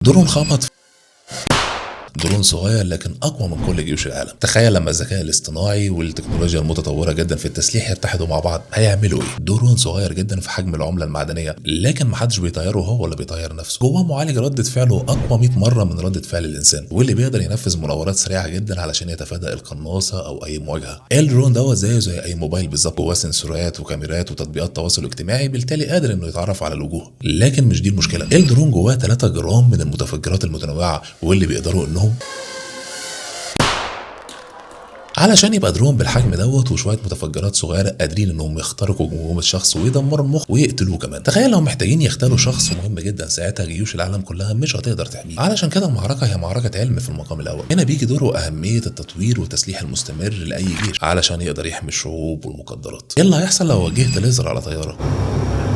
درون خبط درون صغير لكن اقوى من كل جيوش العالم. تخيل لما الذكاء الاصطناعي والتكنولوجيا المتطوره جدا في التسليح يتحدوا مع بعض، هيعملوا ايه؟ درون صغير جدا في حجم العمله المعدنيه، لكن محدش بيطيره هو ولا بيطير نفسه. جواه معالج رده فعله اقوى 100 مره من رده فعل الانسان، واللي بيقدر ينفذ مناورات سريعه جدا علشان يتفادى القناصه او اي مواجهه. الدرون دوت زي اي موبايل بالظبط، جواه سنسورات وكاميرات وتطبيقات تواصل اجتماعي، بالتالي قادر انه يتعرف على الوجوه. لكن مش دي المشكله، الدرون جواه 3 جرام من المتفجرات المتنوعه، واللي بيقدروا انهم علشان يبقى درون بالحجم دوت وشويه متفجرات صغيره قادرين انهم يخترقوا جمجمه الشخص ويدمروا المخ ويقتلوه كمان. تخيل لو محتاجين يختاروا شخص مهم جدا، ساعتها جيوش العالم كلها مش هتقدر تحميه. علشان كده المعركه هي معركه علم في المقام الاول. هنا بيجي دوره اهميه التطوير والتسليح المستمر لاي جيش علشان يقدر يحمي الشعوب والمقدرات. ايه اللي هيحصل لو وجهت ليزر على طياره؟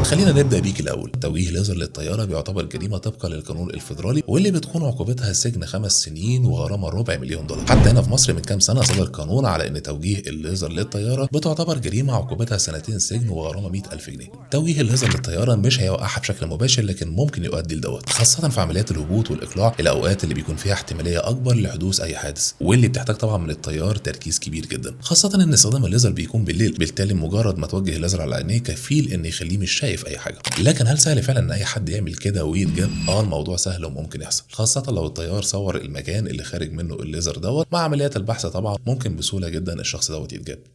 خلينا نبدا بيك الاول. توجيه ليزر للطياره بيعتبر جريمه طبقا للقانون الفيدرالي، واللي بتكون عقوبتها سجن 5 سنين وغرامه $250,000. حتى هنا في مصر من كام سنه صدر قانون على ان توجيه الليزر للطياره بتعتبر جريمه عقوبتها 2 سنين وغرامه $100,000. توجيه الليزر للطياره مش هيوقعها بشكل مباشر، لكن ممكن يؤدي لدوت، خاصه في عمليات الهبوط والاقلاع، الاوقات اللي بيكون فيها احتماليه اكبر لحدوث اي حادث، واللي بتحتاج طبعا من الطيار تركيز كبير جدا، خاصه ان استخدام الليزر بيكون بالليل، بالتالي مجرد ما توجه الليزر على عينيه كفيل ان يخليه مش شايف اي حاجه. لكن هل سهل فعلا ان اي حد يعمل كده ويتجاب؟ الموضوع سهل وممكن يحصل، خاصه لو الطيار صور المكان اللي خارج منه الليزر دوت. مع عمليات البحث طبعا ممكن بسهوله جدا الشخص دوت يتجاب.